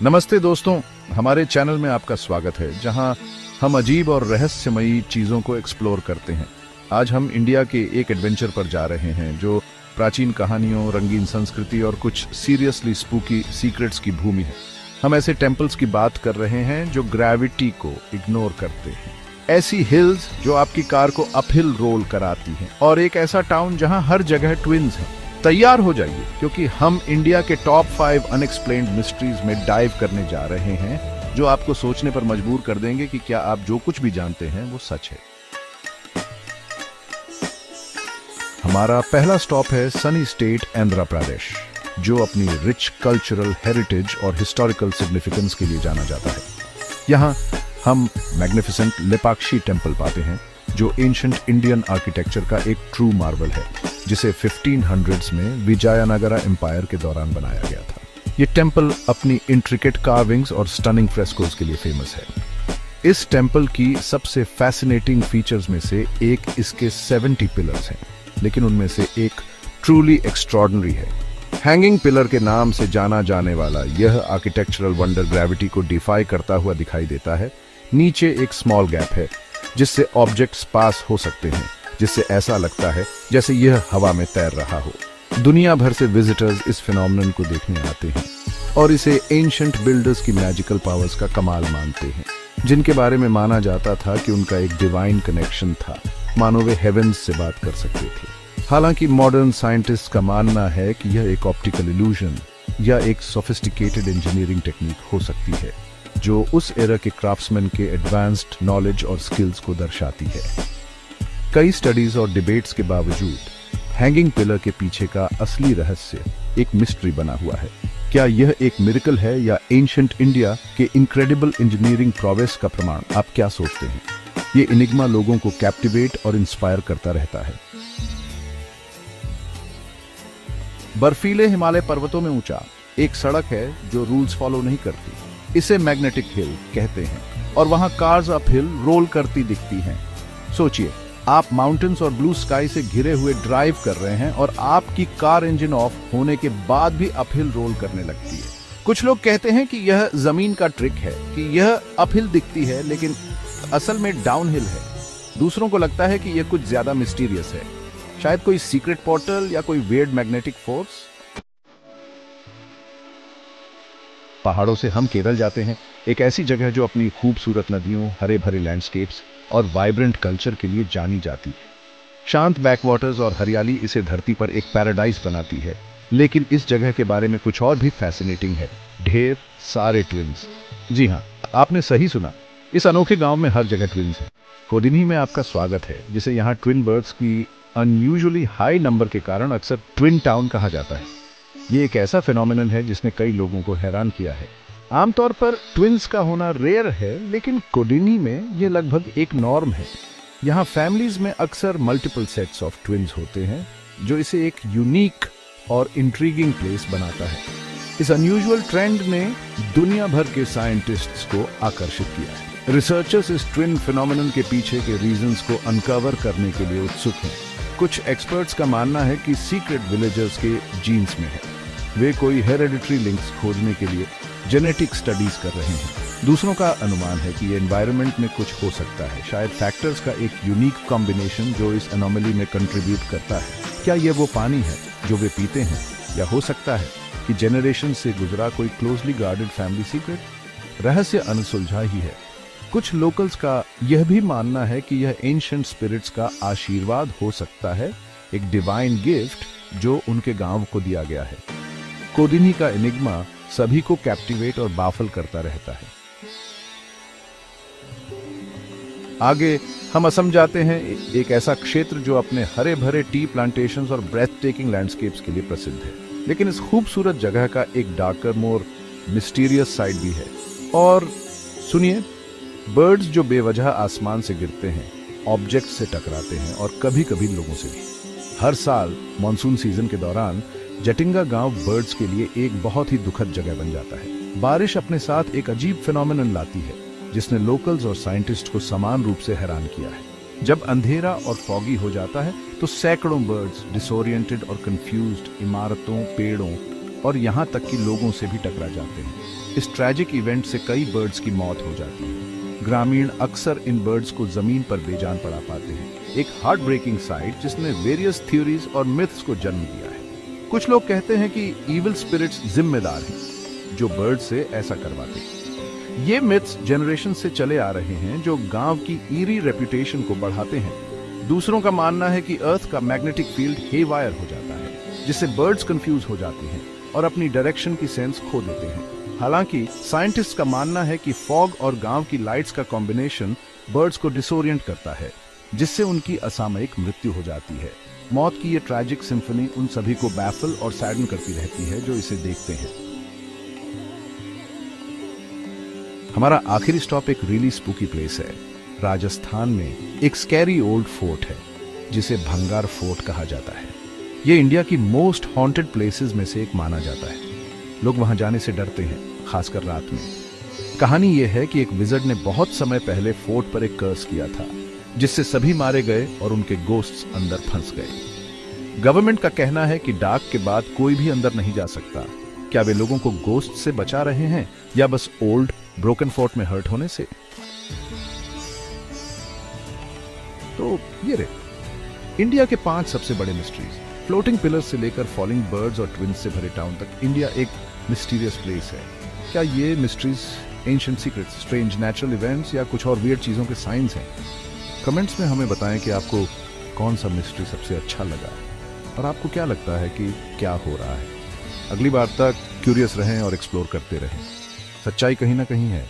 नमस्ते दोस्तों, हमारे चैनल में आपका स्वागत है जहां हम अजीब और रहस्यमयी चीजों को एक्सप्लोर करते हैं। आज हम इंडिया के एक एडवेंचर पर जा रहे हैं जो प्राचीन कहानियों, रंगीन संस्कृति और कुछ सीरियसली स्पूकी सीक्रेट्स की भूमि है। हम ऐसे टेम्पल्स की बात कर रहे हैं जो ग्रेविटी को इग्नोर करते हैं, ऐसी हिल्स जो आपकी कार को अपहिल रोल कराती हैं, और एक ऐसा टाउन जहां हर जगह ट्विन्स हैं। तैयार हो जाइए क्योंकि हम इंडिया के टॉप 5 अनएक्सप्लेन्ड मिस्ट्रीज में डाइव करने जा रहे हैं जो आपको सोचने पर मजबूर कर देंगे कि क्या आप जो कुछ भी जानते हैं वो सच है। हमारा पहला स्टॉप है सनी स्टेट आंध्र प्रदेश, जो अपनी रिच कल्चरल हेरिटेज और हिस्टोरिकल सिग्निफिकेंस के लिए जाना जाता है। यहाँ हम मैग्निफिसेंट लेपाक्षी टेम्पल पाते हैं जो एंशिएंट इंडियन आर्किटेक्चर का एक ट्रू मार्वल है, जिसे 1500s में विजयनगरा एम्पायर के दौरान बनाया गया था। ये टेम्पल अपनी इंट्रिकेट कार्विंग्स और स्टनिंग फ्रेस्कोस के लिए फेमस है। इस टेम्पल की सबसे फैसिनेटिंग फीचर्स में से एक इसके 70 पिलर्स हैं, लेकिन उनमें से एक ट्रूली एक्स्ट्रॉर्डिनरी है। हैंगिंग पिलर के नाम से जाना जाने वाला यह आर्किटेक्चरल वंडर ग्रेविटी को डिफाई करता हुआ दिखाई देता है। नीचे एक स्मॉल गैप है जिससे ऑब्जेक्ट्स पास हो सकते हैं, जिससे ऐसा लगता है जैसे यह हवा में तैर रहा हो। दुनिया भर से विजिटर्स इस फिनोमेनन को देखने आते हैं और इसे एंशिएंट बिल्डर्स की मैजिकल पावर्स का कमाल मानते हैं, जिनके बारे में माना जाता था कि उनका एक डिवाइन कनेक्शन था, मानो वे हेवेंस से बात कर सकते थे। हालांकि मॉडर्न साइंटिस्ट का मानना है कि यह एक ऑप्टिकल इल्यूजन या एक सोफिस्टिकेटेड इंजीनियरिंग टेक्निक हो सकती है जो उस एरा के क्राफ्ट्समैन के एडवांस्ड नॉलेज और स्किल्स को दर्शाती है। कई स्टडीज और डिबेट्स के बावजूद हैंगिंग पिलर के पीछे का असली रहस्य एक मिस्ट्री बना हुआ है। क्या यह एक मिरेकल है या एंशिएंट इंडिया के इनक्रेडिबल इंजीनियरिंग प्रोग्रेस का प्रमाण? आप क्या सोचते हैं? ये एनिग्मा लोगों को कैप्टिवेट और इंस्पायर करता रहता है। बर्फीले हिमालय पर्वतों में ऊंचा एक सड़क है जो रूल्स फॉलो नहीं करती। इसे मैग्नेटिक हिल कहते हैं और वहां कार्स अपहिल रोल करती दिखती हैं। सोचिए, आप माउंटेन्स और ब्लू स्काई से घिरे हुए ड्राइव कर रहे हैं और आपकी कार इंजन ऑफ होने के बाद भी अपहिल रोल करने लगती है। कुछ लोग कहते हैं कि यह जमीन का ट्रिक है कि यह अपहिल दिखती है लेकिन असल में डाउनहिल है। दूसरों को लगता है कि यह कुछ ज्यादा मिस्टीरियस है, शायद कोई सीक्रेट पोर्टल या कोई वियर्ड मैग्नेटिक फोर्स। पहाड़ों से हम केरल जाते हैं, एक ऐसी जगह जो अपनी खूबसूरत नदियों, हरे भरे लैंडस्केप्स और वाइब्रेंट कल्चर के लिए जानी जाती है। शांत बैकवाटर्स और हरियाली इसे धरती पर एक पैराडाइज बनाती है। लेकिन इस जगह के बारे में कुछ और भी फैसिनेटिंग है, ढेर सारे ट्विन्स। जी हाँ, आपने सही सुना, इस अनोखे गांव में हर जगह ट्विन्स हैं। कोदिनी में आपका स्वागत है, जिसे यहाँ ट्विन बर्ड्स की अनयूजुअली हाई नंबर के कारण अक्सर ट्विन टाउन कहा जाता है। ये एक ऐसा फिनोमेनन है जिसने कई लोगों को हैरान किया है। आमतौर पर ट्विन्स का होना रेयर है, लेकिन कोदिनी में ये लगभग एक नॉर्म है। यहाँ फैमिलीज में अक्सर मल्टीपल सेट्स ऑफ ट्विन्स होते हैं, जो इसे एक यूनिक और इंट्रीगिंग प्लेस बनाता है। इस अनयूजुअल ट्रेंड ने दुनिया भर के साइंटिस्ट्स को आकर्षित किया है। रिसर्चर्स इस ट्विन फिनोमेनन के पीछे के रीजंस को अनकवर करने के लिए उत्सुक हैं। कुछ एक्सपर्ट्स का मानना है कि सीक्रेट विलेजर्स के जीन्स में है। वे कोई हेरेडिटरी लिंक्स खोजने के लिए जेनेटिक स्टडीज कर रहे हैं। दूसरों का अनुमान है कि ये एनवायरनमेंट में कुछ हो सकता है, शायद फैक्टर्स का एक यूनिक कॉम्बिनेशन जो इस एनोमली में कंट्रीब्यूट करता है। क्या ये वो पानी है जो वे पीते हैं, या हो सकता है कि जनरेशन से गुजरा कोई क्लोजली गार्डेड फैमिली सीक्रेट? रहस्य अनसुलझा ही है। कुछ लोकल्स का यह भी मानना है कि यह एंशिएंट स्पिरिट्स का आशीर्वाद हो सकता है, एक डिवाइन गिफ्ट जो उनके गांव को दिया गया है। कोदिनी का एनिग्मा सभी को कैप्टिवेट और बाफल करता रहता है। आगे हम असम जाते हैं, एक ऐसा क्षेत्र जो अपने हरे भरे टी प्लांटेशंस और ब्रेथ टेकिंग लैंडस्केप्स के लिए प्रसिद्ध है। लेकिन इस खूबसूरत जगह का एक डार्कर, मोर मिस्टीरियस साइड भी है। और सुनिए, बर्ड्स जो बेवजह आसमान से गिरते हैं, ऑब्जेक्ट से टकराते हैं और कभी कभी लोगों से भी। हर साल मॉनसून सीजन के दौरान जटिंगा गांव बर्ड्स के लिए एक बहुत ही दुखद जगह बन जाता है। बारिश अपने साथ एक अजीब फिनोमेनन लाती है जिसने लोकल्स और साइंटिस्ट को समान रूप से हैरान किया है। जब अंधेरा और फॉगी हो जाता है तो सैकड़ों बर्ड्स डिसोरिएंटेड और कंफ्यूज्ड इमारतों, पेड़ों और यहाँ तक कि लोगों से भी टकरा जाते हैं। इस ट्रैजिक इवेंट से कई बर्ड्स की मौत हो जाती है। ग्रामीण अक्सर इन बर्ड्स को जमीन पर बेजान पड़ा पाते हैं। एक हार्ट ब्रेकिंग साइट जिसने वेरियस थ्योरीज और मिथ्स को जन्म दिया है। कुछ लोग कहते हैं कि इविल स्पिरिट्स जिम्मेदार हैं जो बर्ड से ऐसा करवाते हैं। ये मिथ्स जनरेशन से चले आ रहे हैं जो गांव की ईरी रेपुटेशन को बढ़ाते हैं। दूसरों का मानना है कि अर्थ का मैग्नेटिक फील्ड हेवायर हो जाता है जिससे बर्ड्स कंफ्यूज हो जाते हैं और अपनी डायरेक्शन की सेंस खो देते हैं। हालांकि साइंटिस्ट का मानना है कि फॉग और गांव की लाइट्स का कॉम्बिनेशन बर्ड्स को डिसोरिएंट करता है जिससे उनकी असामयिक मृत्यु हो जाती है। मौत की ये ट्रैजिक सिम्फनी उन सभी को बैफल और सैडन करती रहती है जो इसे देखते हैं। हमारा आखिरी स्टॉप एक रियली स्पूकी प्लेस है। राजस्थान में एक स्कैरी ओल्ड फोर्ट है जिसे भंगार फोर्ट कहा जाता है। ये इंडिया की मोस्ट हॉन्टेड प्लेसेस में से एक माना जाता है। लोग वहां जाने से डरते हैं, खासकर रात में। कहानी यह है कि एक विज़र्ड ने बहुत समय पहले फोर्ट पर एक कर्स किया था जिससे सभी मारे गए और उनके गोस्ट्स अंदर फंस गए। गवर्नमेंट का कहना है कि डार्क के बाद कोई भी अंदर नहीं जा सकता। क्या वे लोगों को गोस्ट से बचा रहे हैं या बस ओल्ड ब्रोकन फोर्ट में हर्ट होने से? तो ये रहे इंडिया के 5 सबसे बड़े मिस्ट्रीज। फ्लोटिंग पिलर्स से लेकर फॉलिंग बर्ड्स और ट्विंस से भरे टाउन तक इंडिया एक मिस्टीरियस प्लेस है। क्या ये mysteries ancient secrets, strange natural events या कुछ और वियर्ड चीजों के साइंस हैं? कमेंट्स में हमें बताएं कि आपको कौन सा मिस्ट्री सबसे अच्छा लगा और आपको क्या लगता है कि क्या हो रहा है। अगली बार तक क्यूरियस रहें और एक्सप्लोर करते रहें। सच्चाई कहीं ना कहीं है।